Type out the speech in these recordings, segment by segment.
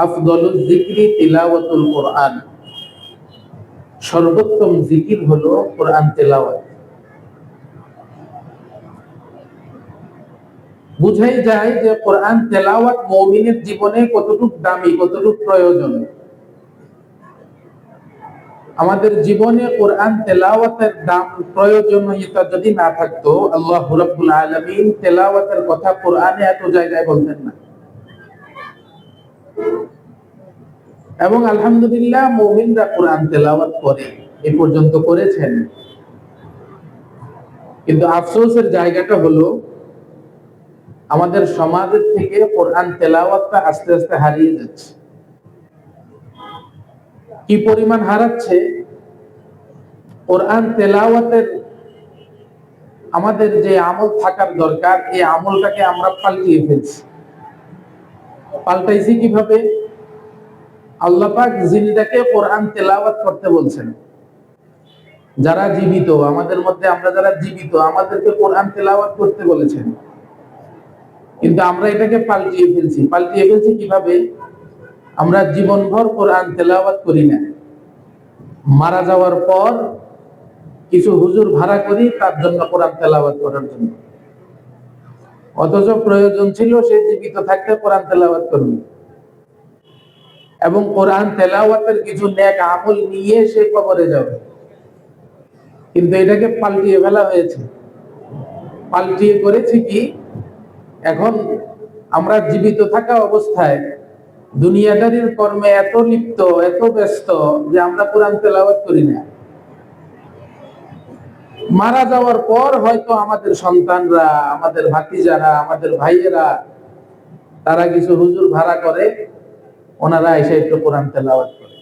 আফদলুজ যিকরি তিলাওয়াতুল কোরআন, সর্বোত্তম জিকির হলো কোরআন তেলাওয়াত। বুঝাই যায় যে কোরআন তেলাওয়াত মুমিনের জীবনে কতটুকু দামি, কতটুকু প্রয়োজন। আমাদের জীবনে কোরআন তেলাওয়াতের দাম, প্রয়োজনীয়তা যদি না থাকতো, আল্লাহ রাব্বুল আলামিন তেলাওয়াতের কথা কোরআনে এত জায়গায় বলতেন না। এবং আলহামদুলিল্লাহ মুমিনরা কোরআন তেলাওয়াত করে, এ পর্যন্ত করেছেন। কিন্তু আফসোসের জায়গাটা হলো আমাদের সমাজের থেকে কোরআন তেলাওয়াতটা আস্তে আস্তে হারিয়ে যাচ্ছে। কি পরিমাণ হারাচ্ছে? কোরআন তেলাওয়াতের আমাদের যে আমল থাকার দরকার, এই আমলটাকে আমরা পাল্টিয়ে ফেলছি। পাল্টাইছি কিভাবে? আল্লাহ পাক জিন্দাকে কোরআন তেলাওয়াত করতে বলছেন। যারা জীবিত, আমাদের মধ্যে আমরা যারা জীবিত, আমাদেরকে কোরআন তেলাওয়াত করতে বলেছেন। কিন্তু আমরা এটাকে পাল্টিয়ে ফেলছি। পাল্টিয়ে ফেলছি কিভাবে? আমরা জীবনভর কোরআন তেলাওয়াত করি না, মারা যাওয়ার পর কিছু হুজুর ভাড়া করি তার জন্য কোরআন তেলাওয়াত করার জন্য। অথচ প্রয়োজন ছিল সে জীবিত থাকতে কোরআন তেলাওয়াত করবে এবং কোরআন তেলাওয়াতের কিছু নেক আমল নিয়ে সে কবরে যাবে। কিন্তু এটাকে পাল্টিয়ে ফেলা হয়েছে। পাল্টিয়ে করেছি কি, এখন আমরা জীবিত থাকা অবস্থায় দুনিয়াদারির কর্মে এত লিপ্ত, এত ব্যস্ত যে আমরা কোরআন তেলাওয়াত করি না। মারা যাওয়ার পর হয়তো আমাদের সন্তানরা, আমাদের ভাতিজারা, আমাদের ভাইয়েরা, তারা কিছু হুজুর ভাড়া করে, ওনারা এসে একটু কোরআন তেলাওয়াত করে।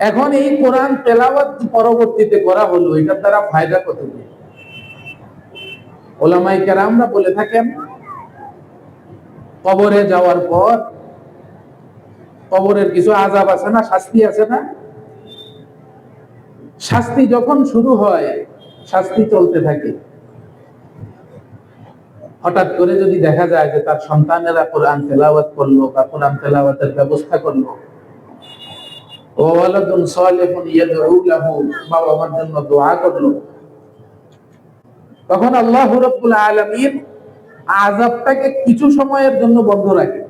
এখন এই কোরআন তেলাওয়াত পরবর্তীতে করা হলো, এটার দ্বারা ফায়দা কতটুকু? উলামায়ে কেরামরা বলে থাকেন, কবরে যাওয়ার পর কবরের কিছু আযাব আছে না, শাস্তি আছে না? শাস্তি যখন শুরু হয়, শাস্তি চলতে থাকে। হঠাৎ করে যদি দেখা যায় যে তার সন্তানেরা কোরআন তেলাওয়াত করলো বা কোরআন তেলাওয়াতের ব্যবস্থা করলো, ও ওয়ালাদুন সালিহুন ইয়াদউ লাহু, বাবা মার জন্য দোয়া করলো, তখন আল্লাহ রাব্বুল আলামিন আযাবটাকে কিছু সময়ের জন্য বন্ধ রাখে।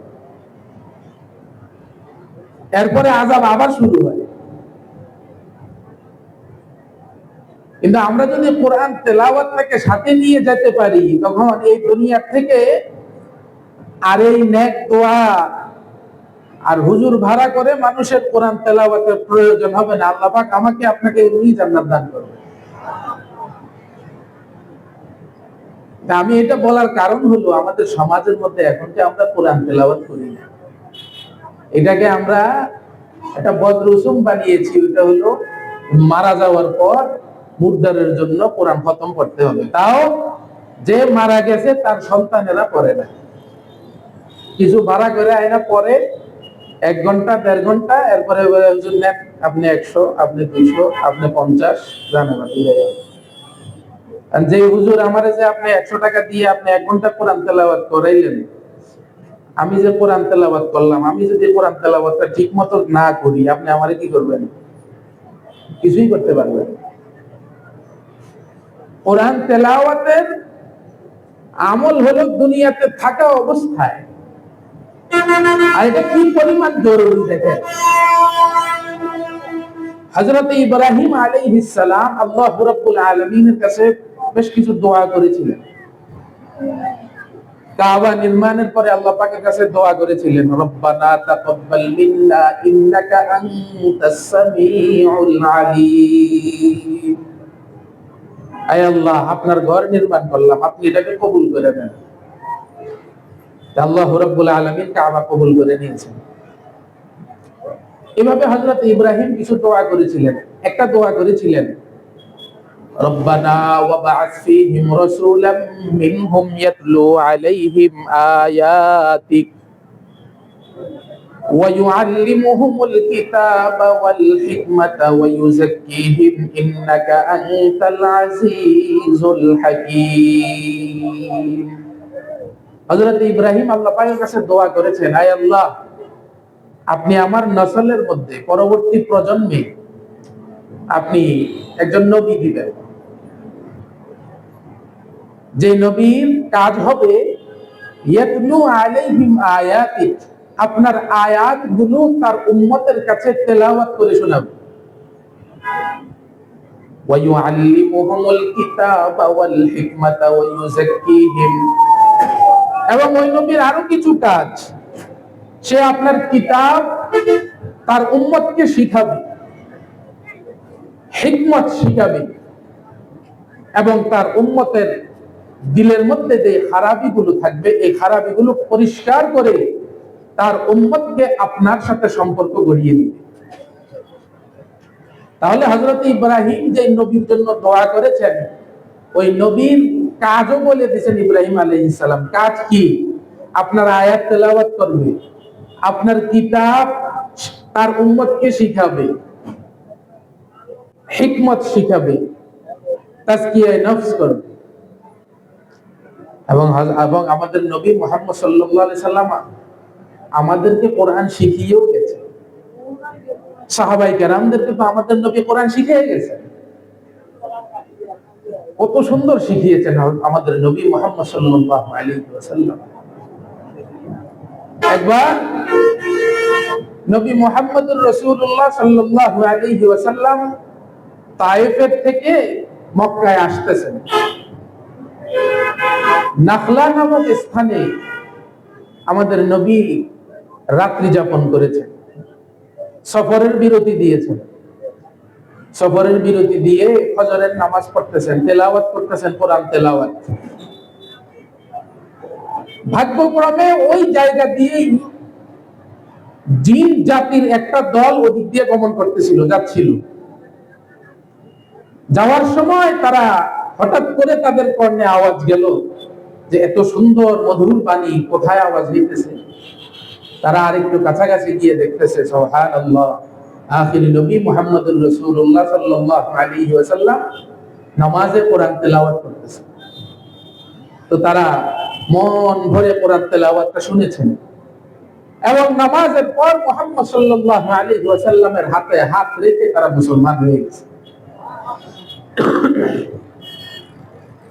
এরপরে আযাব আবার শুরু হয়। কিন্তু আমরা যদি কোরআন তেলাওয়াতটাকে সাথে নিয়ে যেতে পারি, তখন এই দুনিয়া থেকে আর এই নেক দোয়া আর হুজুর ভাড়া করে মানুষের কোরআন তেলাওয়াতের প্রয়োজন হবে না। আল্লাহ পাক আমাকে আপনাকে এমনি জান্নাত দান করবে। আমি এটা বলার কারণ হলো, আমাদের সমাজের মধ্যে এখন যে আমরা কোরআন তেলাওয়াত করি না, এটাকে আমরা একটা বদরসুম বানিয়েছি। ওটা হলো মারা যাওয়ার পর মুর্দারের জন্য কোরআন খতম করতে হবে, তাও যে মারা গেছে তার সন্তানেরা পড়ে না। কিছু ভাড়া করে আয়না পরে 1 ঘন্টা 1.5 ঘন্টা, এরপরে আপনি 100, আপনি 200, আপনি 50 জানেন। যে হুজুর আমারে যে আপনি 100 টাকা দিয়ে আপনি 1 ঘন্টা কোরআন তেলাওয়াত করাইলেন, আমি যে কোরআন তেলাওয়াত করলাম, আমি যদি কোরআন তেলাওয়াতটা ঠিক মতো না করি, আপনি আমারে কি করবেন? কিছুই করতে পারবেন। কোরআন তেলাওয়াতের আমল হলো দুনিয়াতে থাকা অবস্থায়, আর এটা কি পরিমাণ জরুরি দেখেন। হযরত ইব্রাহিম আলাইহিস সালাম আল্লাহ রাব্বুল আলামিনের কাছে বেশ কিছু দোয়া করেছিলেন। কাবা নির্মাণের পরে আল্লাহ পাকের কাছে দোয়া করেছিলেন, রব্বানা তাকাব্বাল মিন্না ইন্নাকা আনতাস সামিউল আলিম। আয় আল্লাহ, আপনার ঘর নির্মাণ করলাম, আপনি এটাকে কবুল করে নেন। আল্লাহ রাব্বুল আলামিন কাবা কবুল করে নিয়েছেন। এভাবে হযরত ইব্রাহিম কিছু দোয়া করেছিলেন। একটা দোয়া করেছিলেন, রব্বানা ওয়াবআস ফীহিম রাসূলাম মিনহুম ইয়াতলু আলাইহিম আয়াতিক ওয়া ইউআল্লিমুহুমুল কিতাবা ওয়াল হিকমাতা ওয়া ইউযাক্কিহিম ইন্নাকা আনতাল আজিজুল হাকীম। হযরত ইব্রাহিম আল্লাহ পাকের কাছে দোয়া করেছেন, আয় আল্লাহ, আপনি আমার নসলের মধ্যে পরবর্তী প্রজন্মে আপনি একজন নবী দিবেন, যে নবীর কাজ হবে ইয়াতলু আলাইহিম আয়াতিক, আপনার আয়াতগুলো তার উম্মতের কাছে তেলাওয়াত করে শোনাবে, ওয়া ইউআল্লিমুহুমুল কিতাবা ওয়াল হিকমাতা ওয়া ইউযাক্কিহিম, এবং ওই নবীর আরো কিছু কাজ, সে আপনার কিতাব তার উম্মতকে শিখাবে, হিকমত শিখাবে, এবং তার উম্মতের দিলের মধ্যে যে খারাপিগুলো থাকবে এই খারাপিগুলো পরিষ্কার করে তার উম্মতকে আপনার সাথে সম্পর্ক গড়িয়ে দিবে। তাহলে হযরত ইব্রাহিম যে নবীর জন্য দোয়া করেছেন, ওই নবীর কাজও বলে দিয়েছেন ইব্রাহিম আলাইহিস সালাম। কাজ কি? আপনার আয়াত তেলাওয়াত করবে, আপনার কিতাব তার উম্মতকে শিখাবে, হিকমত শিখাবে, তাজকিয়ায়ে নফস করবে। এবং আমাদের নবী মুহাম্মদ সাল্লাল্লাহু আলাইহি সাল্লাম আমাদেরকে কোরআন শিখিয়েও গেছে। সাহাবায়ে কেরামদেরকে তো আমাদের নবী কোরআন শিখিয়ে গেছেন, কত সুন্দর শিখিয়েছেন আমাদের নবী মুহাম্মদ সাল্লাল্লাহু আলাইহি ওয়াসাল্লাম। একবার নবী মুহাম্মদুর রাসূলুল্লাহ সাল্লাল্লাহু আলাইহি ওয়াসাল্লাম তায়েফের থেকে মক্কায় আসতেছেন। নাখলা নামক স্থানে আমাদের নবী রাত্রি যাপন করেছেন, সফরের বিরতি দিয়েছেন। সফরের বিরতি দিয়ে ফজরের নামাজ পড়তেছেন, তেলাওয়াত করতেছেন, কোরআন তেলাওয়াত। ভাগ্যক্রমে ওই জায়গা দিয়েই জিন জাতির একটা দল ওদিক দিয়ে গমন করতেছিল, যাচ্ছিল। যাওয়ার সময় তারা হঠাৎ করে তাদের কর্ণে আওয়াজ গেল যে এত সুন্দর মধুর বাণী, কোথায় আওয়াজ হইতেছে। তারা আরেকটু কাছাকাছি গিয়ে দেখতেছে, সুবহানাল্লাহ, আখির নবী মুহাম্মদুর রাসূলুল্লাহ সাল্লাল্লাহু আলাইহি ওয়াসাল্লাম নামাজে কোরআন তেলাওয়াত করতেছে। তো তারা মন ভরে কোরআন তেলাওয়াতটা শুনেছেন, এবং নামাজের পর মুহাম্মদ সাল্লাল্লাহু আলাইহি ওয়াসাল্লামের হাতে হাত রেখে তারা মুসলমান হয়ে গেছে।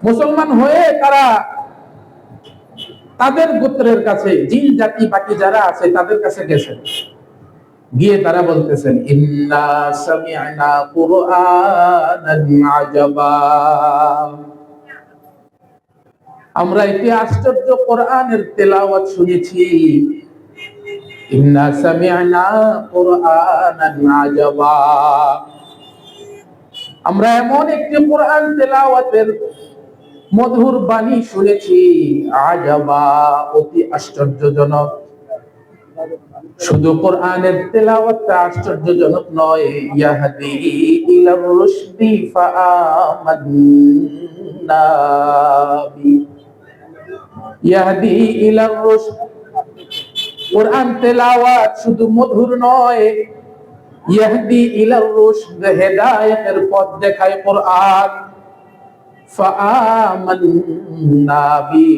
মুসলমান হয়ে তারা তাদের গোত্রের কাছে, জিন জাতি বাকি যারা আছে তাদের কাছে গেছেন। গিয়ে তারা বলতেছেন, ইন্না সামি'না কুরআনান আজাবা, আমরা একটি আশ্চর্য কোরআনের তেলাওয়াত শুনেছি। ইন্না সামি'না কুরআনান আজাবা, আমরা এমন একটি কোরআন তেলাওয়াতের মধুর বাণী শুনেছি, আজাবা, অতি আশ্চর্যজনক। শুধু কোরআনের তেলাওয়াতটা আশ্চর্যজনক নয়, ইয়াহদি ইলার রুশদি ফাআমান্না বি, ইয়াহদি ইলার রুশদ, কোরআন তেলাওয়াত শুধু মধুর নয়, ইয়াহদি ইলার রুশদ, হেদায়েতের পথ দেখায় কোরআন। ফাআমান্না বি,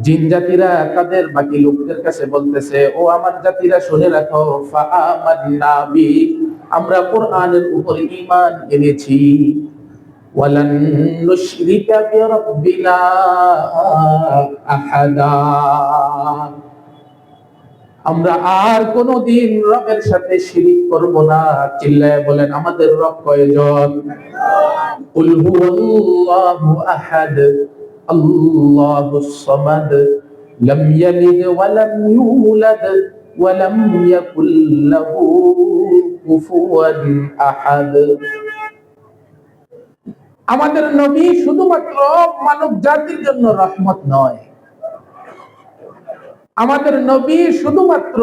জিন জাতিরা তাদের বাকি লোকদের কাছে বলতেছে, ও আমার জাতিরা শুনে রাখো, ফাআমান্না বি, আমরা কোরআনের উপর ঈমান এনেছি। ওয়ালান নুশরিকা বিরাব্বিনা আহাদা, আমরা আর কোনদিন রবের সাথে শিরিক করব না। চিল্লায়ে বলেন, আমাদের রব কয়জন? কুল হুয়াল্লাহু আহাদ, আল্লাহুস সামাদ, লাম ইয়ালিদ ওয়া লাম ইউলাদ ওয়া লাম ইয়াকুল লাহু কুফুয়ান আহাদ। আমাদের নবী শুধুমাত্র মানব জাতির জন্য রহমত নয়, আমাদের নবী শুধুমাত্র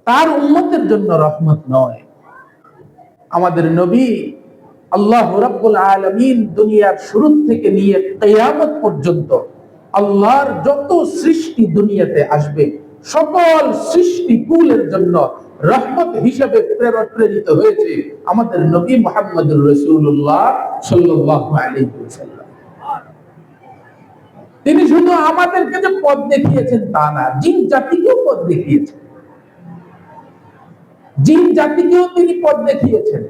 তার উম্মতের জন্য রহমত নয়, আমাদের নবী আল্লাহ রাব্বুল আলামিন দুনিয়ার শুরু থেকে নিয়ে কিয়ামত পর্যন্ত আল্লাহর যত সৃষ্টি দুনিয়াতে আসবে সকল সৃষ্টি কুলের জন্য রহমত হিসেবে প্রেরিত হয়েছে আমাদের নবী মুহাম্মদুর রাসূলুল্লাহ সাল্লাল্লাহু আলাইহি ওয়াসাল্লাম। তিনি শুধু আমাদেরকে যে পথ দেখিয়েছেন তা না, জিন জাতিকেও পথ দেখিয়েছেন। জিন জাতিকেও তিনি পথ দেখিয়েছেন,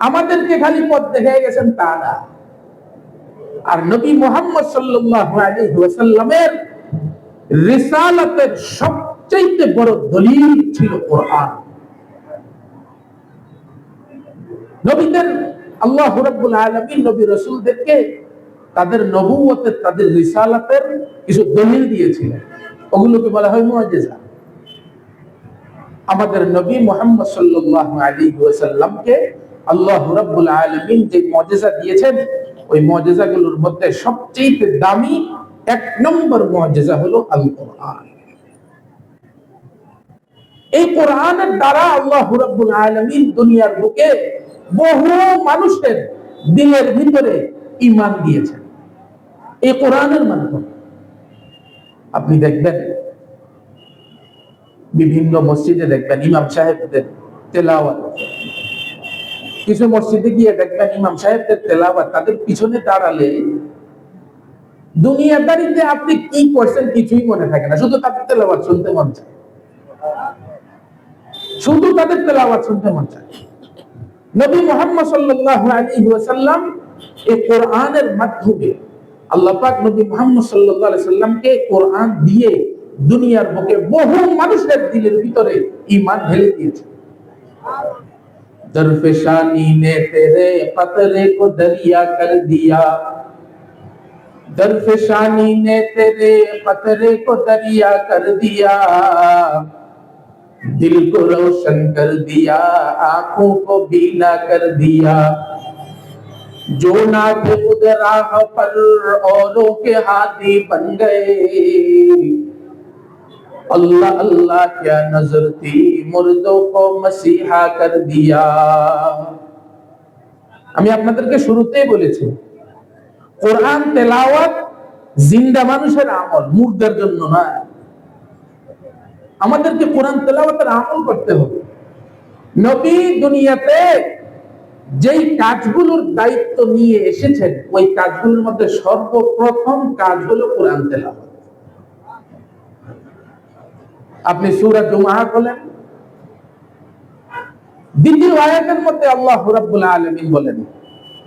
আমাদেরকে খালি পথ দেখিয়ে গেছেন তা না। আর নবী মুহাম্মদ সাল্লাল্লাহু আলাইহি ওয়াসাল্লামের রিসালাতের সবচেয়ে বড় দলিল ছিল কোরআন। নবীদের আল্লাহ রাব্বুল আলামিন নবী রাসূলদেরকে তাদের নবুয়তের, তাদের রিসালাতের কিছু দলিল দিয়েছিলেন, ওগুলোকে বলা হয় মুআজিজা। আমাদের নবী মুহাম্মদ সাল্লাল্লাহু আলাইহি ওয়াসাল্লামকে আল্লাহ রাব্বুল আলামিন যে মুআজিজা দিয়েছেন, ওই মুআজিজাগুলোর মধ্যে সবচেয়ে দামি এক নম্বর মুআজিজা হলো আল কোরআন। এই কোরআনের দ্বারা আল্লাহ রাব্বুল আলামিন দুনিয়ার বুকে বহু মানুষের দিলের ভিতরে ঈমান দিয়েছেন এই কোরআনের মাধ্যমে। আপনি দেখবেন বিভিন্ন মসজিদে দেখবেন ইমাম সাহেবদের তেলাওয়াত, কিছু মসজিদে গিয়ে দেখবেন ইমাম সাহেবদের তেলাওয়াত, তাদের পিছনে দাঁড়ালে দুনিয়াদারিতে আপনি কি করছেন কিছুই মনে থাকে না, শুধু তাদের তেলাওয়াত শুনতে মন চায়, শুধু তাদের তেলাওয়াত শুনতে মন চায়। নবী মুহাম্মদ সাল্লাল্লাহু আলাইহি ওয়াসাল্লাম এই কোরআনের মাধ্যমে, আল্লাহ পাক নবী মুহাম্মদ সাল্লাল্লাহু আলাইহি সাল্লামকে কোরআন দিয়ে দুনিয়ার বুকে বহু মানুষের দিলের ভিতরে ঈমান ঢেলে দিয়েছে। দরফেশানি নে তেরে কতরে কো দরিয়া কর দিয়া, दरफशानी ने तेरे कतरे को दरिया कर दिया, दिल को रोशन कर दिया, आंखों को बीना कर दिया, जो ना थे खुद राह पर औरों के हाथी बन गए, अल्लाह अल्लाह क्या नजर थी मुर्दों को मसीहा कर दिया। আমি আপনাদেরকে শুরুতেই বলেছি কোরআন তেলাওয়াত জিন্দা মানুষের আমল, মুর্দার জন্য না। আমাদেরকে কোরআন তেলাওয়াতের আমল করতে হবে। নবী দুনিয়াতে যেই কাজগুলোর দায়িত্ব নিয়ে এসেছেন, ওই কাজগুলোর মধ্যে সর্বপ্রথম কাজ হলো কোরআন তেলাওয়াত। আপনি সূরা জুমআ বলেন, দ্বিতীয় আয়াতের মধ্যে আল্লাহ রাব্বুল আলামিন বলেন,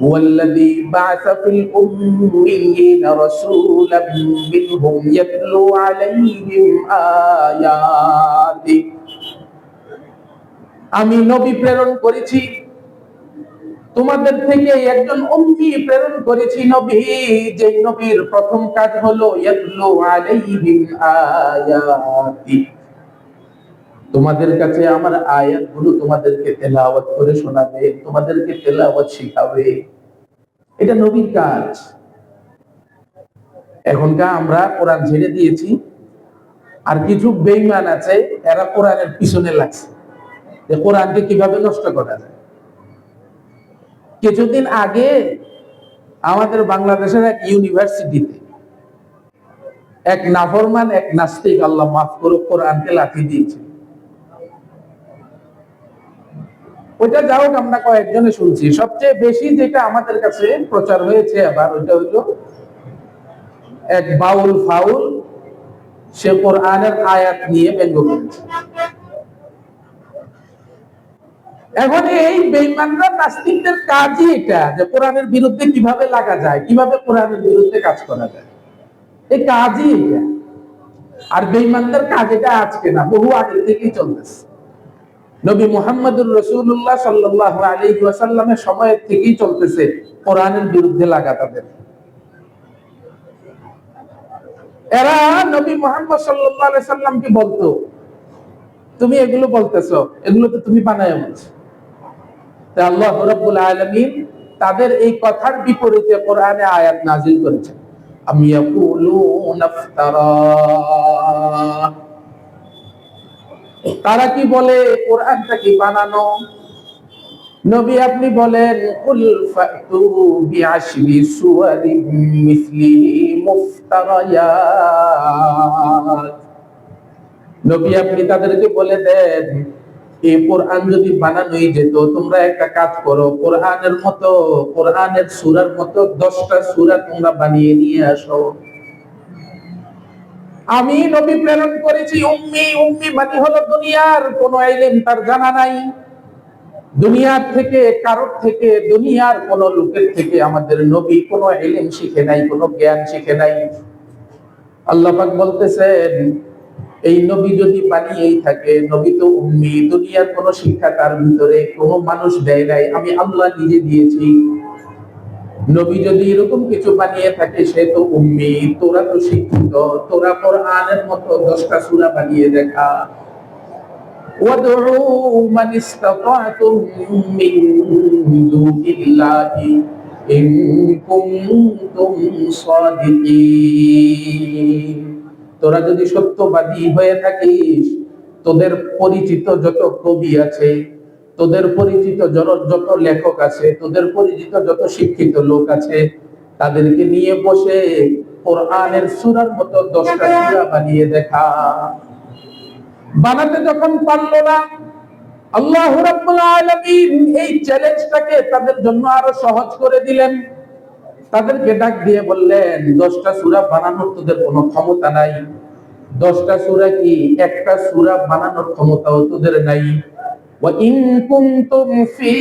هو الذي بعث في الأميين رسولا منهم يتلو عليهم آياته, আমি নবী প্রেরণ করেছি তোমাদের থেকে একজন উম্মি প্রেরণ করেছি নবী, যে নবীর প্রথম কাজ হলো ইয়াতলু আলাইহিম আয়াতি, তোমাদের কাছে আমার আয়াতগুলো তোমাদেরকে তেলাওয়াত করে শোনাবে, তোমাদেরকে তেলাওয়াত শেখাবে। এটা নবীর কাজ। এখনকার আমরা কোরআন ছেড়ে দিয়েছি, আর কিছু বেঈমান আছে, এরা কোরআনের পিছনে লাগছে যে কোরআনকে কিভাবে নষ্ট করা যায়। কিছুদিন আগে আমাদের বাংলাদেশের এক ইউনিভার্সিটিতে এক নাফরমান, এক নাস্তিক, আল্লাহ মাফ করুক, কোরআনকে লাথি দিয়েছে। ওইটা যাও আমরা কয়েকজনে শুনছি। সবচেয়ে বেশি যেটা আমাদের কাছে প্রচার হয়েছে আবার, ওইটা হইল এক বাউল ফাউল, সে কোরআনের আয়াত নিয়ে ব্যঙ্গ করেছে। এখন এই বেঈমানরা, নাস্তিকদের কাজই এটা, যে কোরআনের বিরুদ্ধে কিভাবে লাগা যায়, কিভাবে কোরআনের বিরুদ্ধে কাজ করা যায়, এই কাজই এটা। আর বেঈমানদের কাজ এটা আজকে না, বহু আগে থেকেই চলতেছে। নবী মুহাম্মদুর রাসূলুল্লাহ সাল্লাল্লাহু আলাইহি ওয়াসাল্লামের সময় থেকেই চলতেছে কোরআনের বিরুদ্ধে লাগা তাদের। এরা নবী মুহাম্মদ সাল্লাল্লাহু আলাইহি সাল্লামকে বলতো, তুমি এগুলো বলতেছো, এগুলো তো তুমি বানায় বলছো। তাই আল্লাহ রাব্বুল আলামিন তাদের এই কথার বিপরীতে কোরআনে আয়াত নাযিল করেছেন, আম ইয়াকুলুনা ইফতারা, তারা কি বলে কোরআনটা কি বানানো। নবী আপনি বলেন, কুল ফাতু বিআশরি সুওয়ারিন মিসলিহি মুফতারায়াত, নবী আপনি তাদেরকে বলে দেন, এই কোরআন যদি বানানোই যেত, তোমরা একটা কাজ করো, কোরআনের মতো, কোরআনের সূরার মতো 10টা সূরা তোমরা বানিয়ে নিয়ে আসো। আমি নবী প্রেরণ করেছি উম্মি। উম্মি মানে হলো দুনিয়ার কোনো ইলম তার জানা নাই, দুনিয়ার থেকে কারোর থেকে, দুনিয়ার কোন লোকের থেকে আমাদের নবী কোনো ইলম শিখে নাই, কোনো জ্ঞান শিখে নাই। আল্লাহ পাক বলতেছেন এই নবী যদি বানিয়েই থাকে, নবী তো উম্মি, দুনিয়ার কোন শিক্ষা তার ভিতরে কোনো মানুষ দেয় নাই, আমি আল্লাহ নিজে দিয়েছি। নবী যদি এরকম কিছু বানিয়ে থাকে সে তো উম্মি। তোরা তো শিক্ষিত, তোরা কোরআনের মতো 10টা সূরা বানিয়ে দেখা। ওয়াদউ মান ইসতাতা'তুম মিন দুনিল্লাহি ইন কুনতুম সাদিকিন। তোরা যদি সত্যবাদী হয়ে থাকিস, তোদের পরিচিত যত কবি আছে, তোদের পরিচিত যত লেখক আছে, তোদের পরিচিত যত শিক্ষিত লোক আছে, তাদেরকে নিয়ে বসে কোরআনের সূরার মতো 10টা সূরা বানিয়ে দেখা। বানাতে যখন পারলো না, আল্লাহ রাব্বুল আলামিন এই চ্যালেঞ্জটাকে তাদের জন্য আরো সহজ করে দিলেন। তাদেরকে ডাক দিয়ে বললেন 10টা সূরা বানানোর তোদের কোনো ক্ষমতা নাই। 10টা সূরা কি, একটা সূরা বানানোর ক্ষমতাও তোদের নাই। ওয়া ইন কুনতুম ফি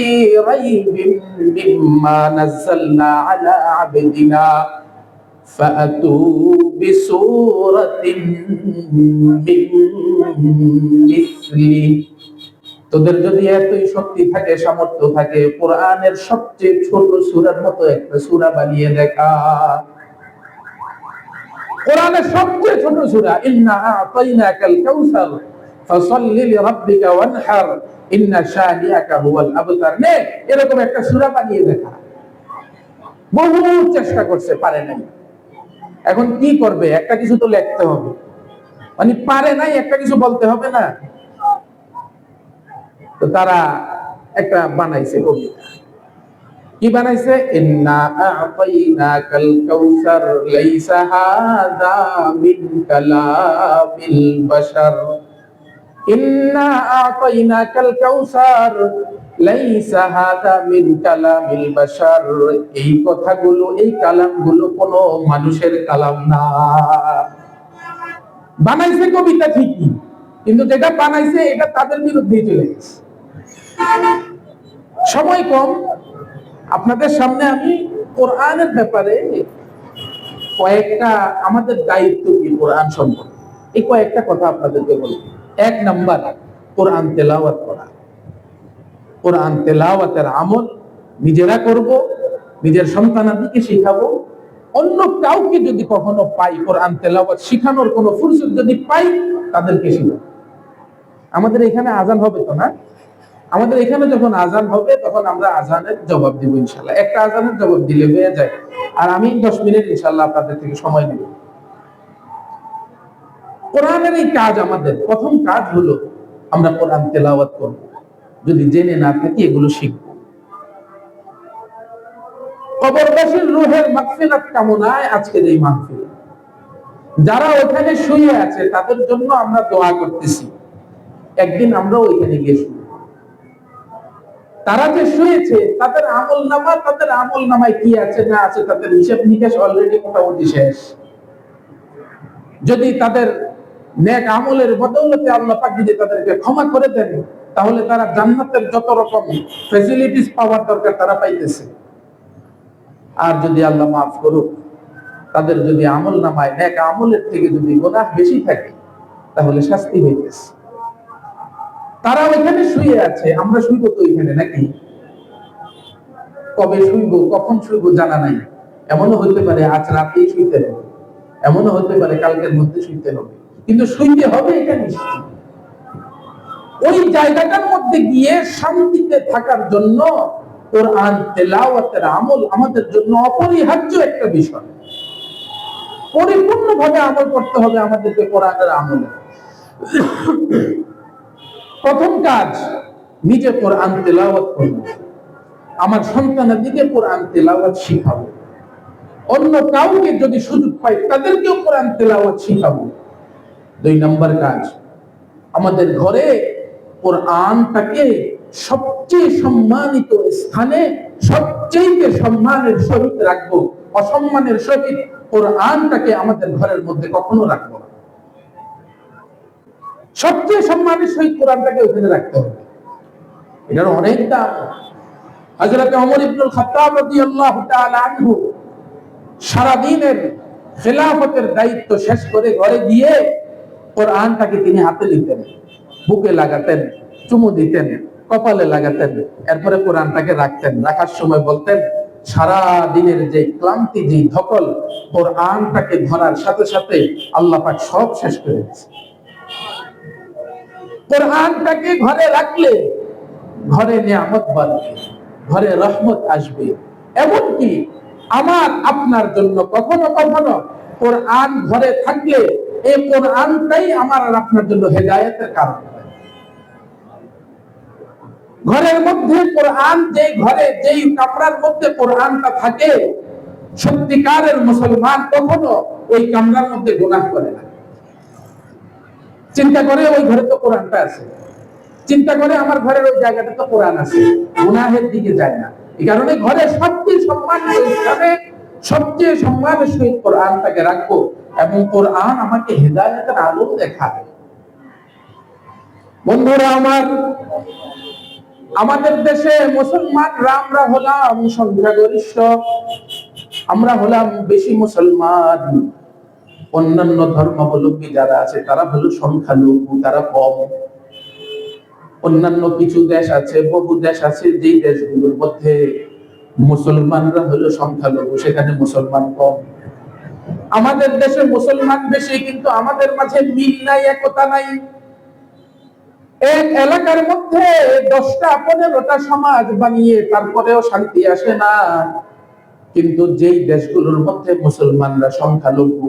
রাইবিন মিম্মা নাযালনা আলা আবদিনা ফাআতু বিসূরাতিন মিন মিসলি। তোদের যদি এতই শক্তি থাকে, সামর্থ্য থাকে, কোরআনের সবচেয়ে ছোট সূরার মতো একটা সূরা বানিয়ে দেখা। কোরআনের সবচেয়ে ছোট সূরা, ইন্না আ'তাইনাকাল কাউসার ফাসাল্লি লিরাব্বিকা ওয়ানহার ইন্না শানিআকা হুয়াল আবতার। নে এরকম একটা সূরা বানিয়ে দেখা। বহু চেষ্টা করছে, পারে নাই। এখন কি করবে? একটা কিছু তো লিখতে হবে, মানে পারে নাই, একটা কিছু বলতে হবে না। তো তারা একটা বানাইছে কবিতা। কি বানাইছে? ইন্না আ'তাইনাকাল কাউসার লাইসা হাযা মিন কালামিল বাশার। ইন্না আ'তাইনাকাল কাউসার লাইসা হাযা মিন কালামিল বাশার। এই কথাগুলো, এই কালামগুলো কোনো মানুষের কালাম না। বানাইছে কবিতা ঠিকই, কিন্তু যেটা বানাইছে এটা তাদের বিরুদ্ধেই চলে গেছে। সময় কম, আপনাদের সামনে আমি কোরআনের ব্যাপারে কয়েকটা আমাদের দায়িত্ব কি কোরআন সম্পর্কে, এই কয়েকটা কথা আপনাদেরকে বলবো। 1 নাম্বার, কোরআন তেলাওয়াত করা। কোরআন তেলাওয়াতের আমল নিজেরা করব, নিজের সন্তানাদিকে শিখাবো। অন্য কাউকে যদি কখনো পাই কোরআন তেলাওয়াত শিখানোর কোনো ফুরসত যদি পাই, তাদেরকে শিখাবো। আমাদের এখানে আজান হবে তো না? আমাদের এখানে যখন আজান হবে তখন আমরা আজানের জবাব দিব ইনশাআল্লাহ। একটা আজানের জবাব দিলে হয়ে যায়, আর আমি 10 মিনিট ইনশাআল্লাহ আপনাদের থেকে সময় নেব। কোরআনের এই কাজ, আমাদের প্রথম কাজ হলো আমরা কোরআন তেলাওয়াত করব। যদি জেনে না থাকি এগুলো শিখব। কবরবাসীর রূহের মাগফিরাত কামনায় আজকের এই মাহফিল। যারা ওখানে শুয়ে আছে তাদের জন্য আমরা দোয়া করতেছি, একদিন আমরাও ওইখানে গিয়ে শুই। তারা যে শুয়েছে তাদের আমল নামায় কি আছে না আছে তাদের হিসাব নিকাশ অলরেডি মোটামুটি শেষ। যদি তাদের নেক আমলের বদৌলতে আল্লাহ পাক যদি তাদেরকে ক্ষমা করে দেন, তাহলে তারা জান্নাতের যত রকম ফ্যাসিলিটিস পাওয়ার দরকার তারা পাইতেছে। আর যদি আল্লাহ মাফ করুক, তাদের যদি আমল নামায় নেক আমলের থেকে যদি গুনাহ বেশি থাকে, তাহলে শাস্তি হইতেছে। তারা ওইখানে শুয়ে আছে, আমরা শুইব তো ওইখানে নাকি? কবে শুইব, কখন শুইব জানা নাই। এমনও হইতে পারে আজ রাতেই শুইতে হবে, এমনও হইতে পারে কালকের মধ্যে শুইতে হবে, কিন্তু শুইতে হবে এটা নিশ্চিত। ওই জায়গাটার মধ্যে গিয়ে শান্তিতে থাকার জন্য কোরআন তেলাওয়াতের আমল আমাদের জন্য অপরিহার্য একটা বিষয়। পরিপূর্ণভাবে আমল করতে হবে আমাদেরকে কোরআনের আমলে। প্রথম কাজ, নিজে কোরআন তেলাওয়াত করব, আমার সন্তানাদিকে কোরআন তেলাওয়াত শিখাবো। অন্য কাউকে যদি সুযোগ পাই তাদেরকেও কোরআন তেলাওয়াত শিখাবো। 2 নম্বর কাজ, আমাদের ঘরে কোরআনটাকে সবচেয়ে সম্মানিত স্থানে, সবচেয়ে সম্মানের সহিত রাখবো। অসম্মানের সহিত কোরআনটাকে আমাদের ঘরের মধ্যে কখনো রাখবো না। সবচেয়ে সম্মানের সহিত কোরআনটাকে ওখানে রাখতে হবে। এটার অনেক দাম। হযরত ওমর ইবনুল খাত্তাব রাদিয়াল্লাহু তাআলা আনহু সারাদিনের খেলাফতের দায়িত্ব শেষ করে ঘরে গিয়ে কোরআনটাকে তিনি হাতে নিতেন, বুকে লাগাতেন, চুমু দিতেন, কপালে লাগাতেন, এরপরে কোরআনটাকে রাখতেন। রাখার সময় বলতেন, সারা দিনের যে ক্লান্তি, যে ধকল, কোরআনটাকে ধরার সাথে সাথে আল্লাহ পাক সব শেষ করে দিয়েছে। কোরআনটাকে ঘরে রাখলে ঘরে নিয়ামত বাড়বে, ঘরে রহমত আসবে। এমনকি আমার আপনার জন্য কখনো কখনো কোরআন ঘরে থাকলে এই কোরআনটাই আমার আর আপনার জন্য হেদায়েতের কারণ হয়। ঘরের মধ্যে কোরআন, যে ঘরে যেই কামরার মধ্যে কোরআনটা থাকে, সত্যিকারের মুসলমান কখনো ওই কামরার মধ্যে গুনাহ করে না। চিন্তা করে ওই ঘরে তো কোরআনটা আছে, চিন্তা করে আমার ঘরের ওই জায়গাটা তো কোরআন আছে, গুনাহের দিকে যায় না। এই কারণে ঘরে সবচেয়ে সম্মানের স্থানে সবচেয়ে সম্মানের সহিত কোরআনটাকে রাখবো, এবং কোরআন আমাকে হেদায়েতের আলো দেখায়। বন্ধুরা আমার, আমাদের দেশে মুসলমানরা আমরা হলাম সংখ্যাগরিষ্ঠ, আমরা হলাম বেশি মুসলমান। অন্যান্য ধর্মাবলম্বী যারা আছে তারা হলো সংখ্যালঘু, তারা কম। অন্যান্য কিছু দেশ আছে, বহু দেশ আছে, যেই দেশগুলোর মধ্যে মুসলমানরা হলো সংখ্যালঘু, সেখানে মুসলমান কম। আমাদের দেশে মুসলমান বেশি, কিন্তু আমাদের মাঝে মিল নাই, একতা নাই। এক এলাকার মধ্যে 10টা-15টা সমাজ বানিয়ে তারপরেও শান্তি আসে না। কিন্তু যেই দেশগুলোর মধ্যে মুসলমানরা সংখ্যালঘু,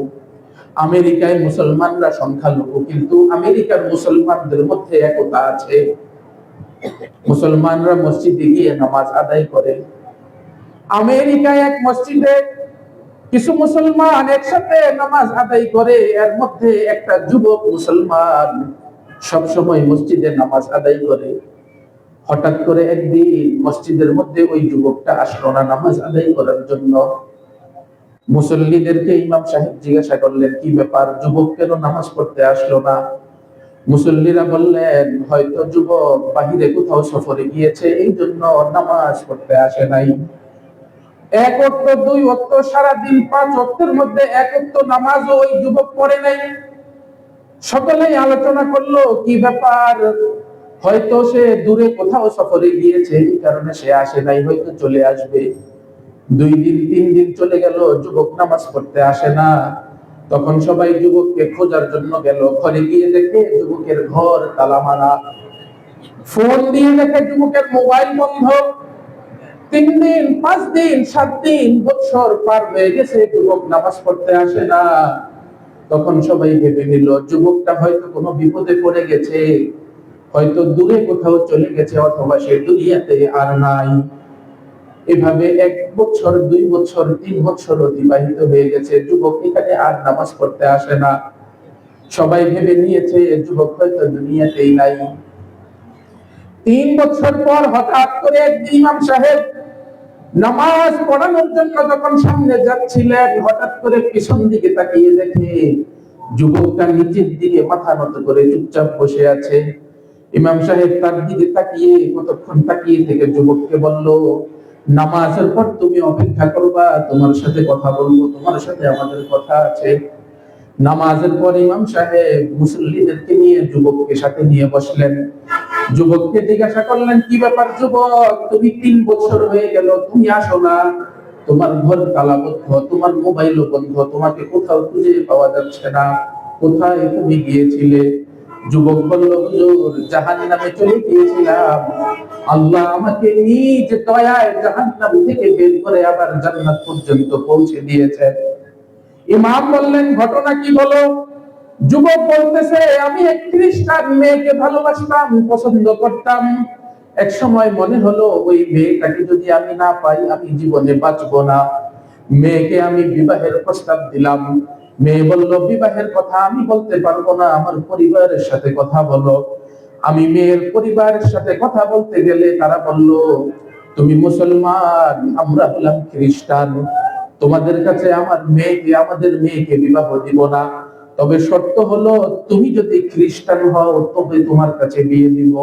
আমেরিকায় মুসলমানরা সংখ্যালঘু, কিন্তু আমেরিকার মুসলমানদের মধ্যে একতা আছে। মুসলমানরা মসজিদে গিয়ে নামাজ আদায় করে। আমেরিকায় এক মসজিদে কিছু মুসলমান একসাথে নামাজ আদায় করে, এর মধ্যে একটা যুবক মুসলমান সবসময় মসজিদে নামাজ আদায় করে। হঠাৎ করে একদিন মসজিদের মধ্যে ওই যুবকটা আসলো না নামাজ আদায় করার জন্য। মুসল্লিদেরকে ইমাম সাহেব জিজ্ঞাসা করলেন, কি ব্যাপার, যুবক কেন নামাজ পড়তে আসলো না? মুসল্লিরা বললেন, হয়তো যুবক বাহিরে কোথাও সফরে গিয়েছে, এই জন্য নামাজ পড়তে আসে নাই। 1 ওয়াক্ত 2 ওয়াক্ত সারাদিন 5 ওয়াক্তের মধ্যে 1 ওয়াক্ত নামাজও ওই যুবক পড়ে নাই। সকলেই আলোচনা করলো, কি ব্যাপার, হয়তো সে দূরে কোথাও সফরে গিয়েছে, এই কারণে সে আসে নাই, হয়তো চলে আসবে। 2 দিন 3 দিন চলে গেল, যুবক নামাজ পড়তে আসে না। তখন সবাই যুবককে খোঁজার জন্য গেল। ঘরে গিয়ে দেখে যুবকের ঘর তালা মারা। ফোন দিয়ে দেখে যুবকের মোবাইল বন্ধ। 3 দিন 5 দিন 7 দিন বছর পার হয়ে গেছে, যুবক নামাজ পড়তে আসে না। তখন সবাই ভেবে নিল, যুবকটা হয়তো কোনো বিপদে পড়ে গেছে, হয়তো দূরে কোথাও চলে গেছে, অথবা সে দুনিয়াতে আর নাই। এভাবে 1 বছর 2 বছর 3 বছর অতিবাহিত হয়ে গেছে, যুবক এখানে আর নামাজ পড়তে আসে না। সবাই ভেবে নিয়েছে যুবক হয়তো দুনিয়াতেই নাই। 3 বছর পর হঠাৎ করে একদিন ইমাম সাহেব নামাজ পড়ানোর জন্য যখন সামনে যাচ্ছিলেন, হঠাৎ করে পিছন দিকে তাকিয়ে দেখে যুবকটা নিচের দিকে মাথা নত করে চুপচাপ বসে আছে। ইমাম সাহেব তার দিকে তাকিয়ে কতক্ষণ তাকিয়ে থেকে যুবককে বলল, নামাজের পর তুমি অপেক্ষা করবা, তোমার সাথে কথা বলবো, তোমার সাথে আমাদের কথা আছে। নামাজের পর ইমাম সাহেব মুসল্লিদেরকে নিয়ে যুবককে সাথে নিয়ে বসলেন। যুবককে জিজ্ঞাসা করলেন, কি ব্যাপার যুবক, তুমি 3 বছর হয়ে গেল, তুমি আসো না, তোমার ঘর তালাবদ্ধ, তোমার মোবাইলও বন্ধ, তোমাকে কোথাও খুঁজে পাওয়া যাচ্ছে না, কোথায় তুমি গিয়েছিলে? যুবক বলল, হুজুর জাহান্নামে চলে গিয়েছিলাম, আল্লাহ আমাকে নিজ দয়ায় জাহান্নাম থেকে বের করে আবার জান্নাত পর্যন্ত পৌঁছে দিয়েছেন। ইমাম বললেন, ঘটনা কি বলো? যুবক বলতেছে, আমি এক খ্রিস্টান মেয়েকে ভালোবাসতাম, পছন্দ করতাম। এক সময় মনে হলো ওই মেয়েটাকে যদি আমি না পাই আমি জীবনে বাঁচবো না। মেয়েকে আমি বিবাহের প্রস্তাব দিলাম। মেয়ে বলল, বিবাহের কথা আমি বলতে পারবো না, আমার পরিবারের সাথে কথা বলো। আমি মেয়ের পরিবারের সাথে কথা বলতে গেলে তারা বলল, তুমি মুসলমান, আমরা হলাম খ্রিস্টান, তোমাদের কাছে আমাদের মেয়েকে বিবাহ দিব না। তবে শর্ত হলো তুমি যদি খ্রিস্টান হও তবে তোমার কাছে বিয়ে দিব।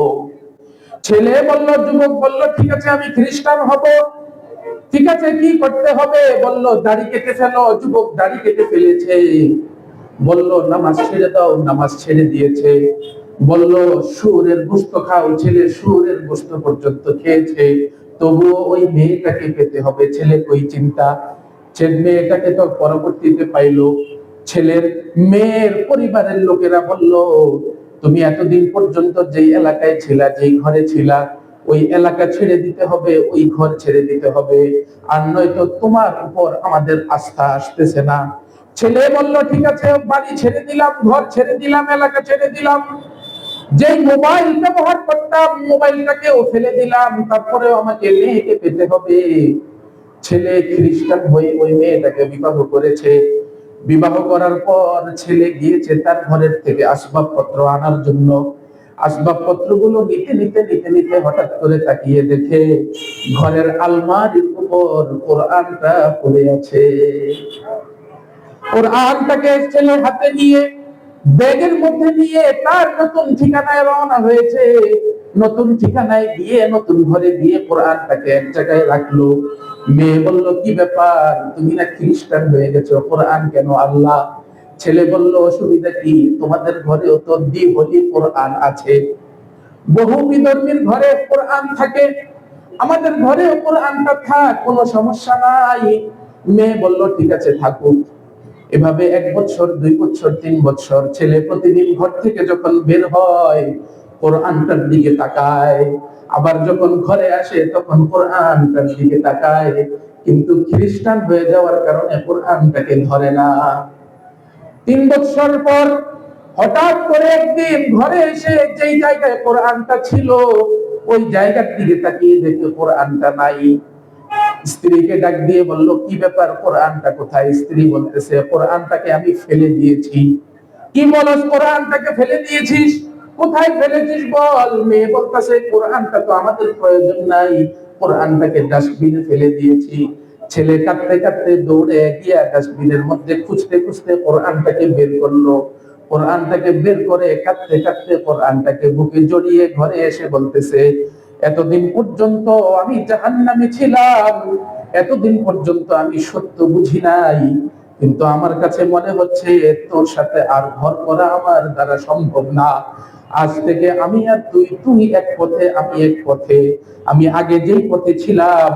ছেলে বলল, যুবক বলল, ঠিক আছে আমি খ্রিস্টান হব। ঠিক আছে, কি করতে হবে? বলল দাড়ি কেটে ফেলো। যুবক দাড়ি কেটে ফেলেছে। বলল নামাজ ছেড়ে দাও, নামাজ ছেড়ে দিয়েছে। বলল শুয়োরের গোশত খাও, ছেলে শুয়োরের গোশত পর্যন্ত খেয়েছে। তবুও ওই মেয়েটাকে পেতে হবে। ছেলে কই চিন্তা, মেয়েটাকে তো পরবর্তীতে পাইলো। ছেলের মেয়ের পরিবারের লোকেরা বলল তুমি এতদিন পর্যন্ত যেই এলাকায় ছিলা, যেই ঘরে ছিলা, ওই এলাকা ছেড়ে দিতে হবে, ওই ঘর ছেড়ে দিতে হবে, আর নয়তো তোমার উপর আমাদের আস্থা আসতেছে না। ছেলে বলল ঠিক আছে, বাড়ি ছেড়ে দিলাম, ঘর ছেড়ে দিলাম, এলাকা ছেড়ে দিলাম, যে মোবাইল ব্যবহার করতাম মোবাইলটাকেও ফেলে দিলাম, তারপরেও আমাকে মেয়েকে পেতে হবে। ছেলে খ্রিস্টান হয়ে ওই মেয়েটাকে বিবাহ করেছে। বিবাহ করার পর ছেলে গিয়েছে তার ঘরের থেকে আসবাবপত্র আনার জন্য। আসবাবপত্রগুলো নিতে নিতে নিতে নিতে হঠাৎ করে তাকিয়ে দেখে ঘরের আলমারির উপর কোরআনটা পড়ে আছে। কোরআনটাকে ছেলে হাতে নিয়ে ব্যাগের মধ্যে নিয়ে তার নতুন ঠিকানায় রওনা হয়েছে। নতুন ঠিকানায় গিয়ে নতুন ঘরে গিয়ে কোরআনটাকে এক জায়গায় রাখলো। মেয়ে বলল কি ব্যাপার, তুমি না খ্রিস্টান হয়ে গেছো, কোরআন কেন আল্লাহ? ছেলে বলল অসুবিধা কি, তোমাদের ঘরেও তো দ্বিবলি কোরআন আছে, বহু বিধর্মীর ঘরে কোরআন থাকে, আমাদের ঘরেও কোরআনটা থাক, কোনো সমস্যা নাই। মেয়ে বলল ঠিক আছে থাকুক। এভাবে 1 বছর, 2 বছর, 3 বছর ছেলে প্রতিদিন ঘর থেকে যখন বের হয় কোরআনটার দিকে তাকায়, আবার যখন ঘরে আসে তখন কোরআনটার দিকে তাকায়, কিন্তু খ্রিস্টান হয়ে যাওয়ার কারণে কোরআনটাকে ধরে না। 3 বছর পর হঠাৎ করে একদিন ঘরে এসে যেই জায়গায় কোরআনটা ছিল ওই জায়গার দিকে তাকিয়ে দেখে কোরআনটা নাই। স্ত্রীকে ডাক দিয়ে বলল কি ব্যাপার, কোরআনটা কোথায়? স্ত্রী বলতেছে কোরআনটাকে আমি ফেলে দিয়েছি। কি বলস, কোরআনটাকে ফেলে দিয়েছিস? কোথায় ফেলেছিস বল। মেয়ে বলতেছে কোরআনটা তো আমাদের প্রয়োজন নাই, কোরআনটাকে ডাস্টবিনে ফেলে দিয়েছি। ছেলে কাঁদতে কাঁদতে দৌড়ে গিয়ে ডাস্টবিনের মধ্যে খুঁজতে খুঁজতে কোরআনটাকে বের করলো। কোরআনটাকে বের করে কাঁদতে কাঁদতে কোরআনটাকে বুকে জড়িয়ে ঘরে এসে বলতেছে এতদিন পর্যন্ত আমি জাহান্নামে ছিলাম, এতদিন পর্যন্ত আমি সত্য বুঝি নাই, কিন্তু আমার কাছে মনে হচ্ছে তোর সাথে আর ঘর করা আমার দ্বারা সম্ভব না। আজ থেকে আমি আর তুই, তুই এক পথে আমি এক পথে, আমি আগে যেই পথে ছিলাম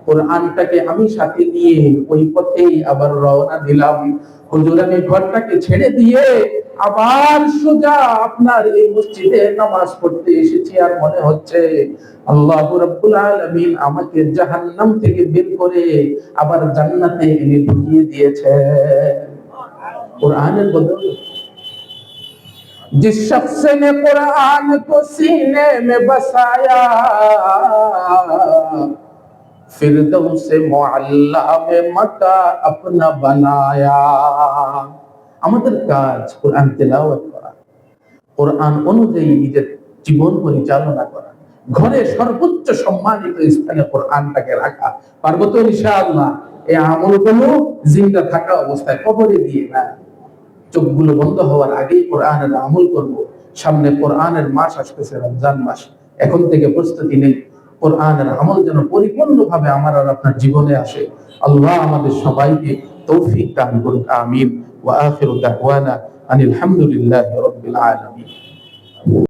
কোরআনটাকে আমি সাথে নিয়ে ওই পথেই আবার রওনা দিলাম। হুজুর আমি ঘরটাকে ছেড়ে দিয়ে আবার সোজা আপনার এই মসজিদে নামাজ পড়তে এসেছি, আর মনে হচ্ছে আল্লাহ রাব্বুল আলামিন আমাকে জাহান্নাম থেকে বের করে আবার জান্নাতে এনে ঢুকিয়ে দিয়েছে কোরআনের বদলে। जिस शख्स ने कुरान को सीने में बसाया फिरदौस मुअल्ला में मका अपना बनाया। আমাদের কাজ কোরআন তেলাওয়াত করা, কোরআন অনুযায়ী নিজের জীবন পরিচালনা করা, ঘরে সর্বোচ্চ সম্মানিত স্থানে কোরআনটাকে রাখা। পারবো তো ইনশাআল্লাহ? এই আমলগুলো জিন্দা থাকা অবস্থায়, কবরে দিয়ে না, চোখগুলো বন্ধ হওয়ার আগেই কোরআনের আমল করব। সামনে কোরআনের মাস আসতেছে, রমজান মাস, এখন থেকে প্রস্তুতি নেই, কোরআনের আমল যেন পরিপূর্ণভাবে আমার আর আপনার জীবনে আসে। আল্লাহ আমাদের সবাইকে তৌফিক দান করুন, আমিন। ওয়া আখিরু দাওয়ানা আনিল হামদুলিল্লাহি রাব্বিল আলামিন।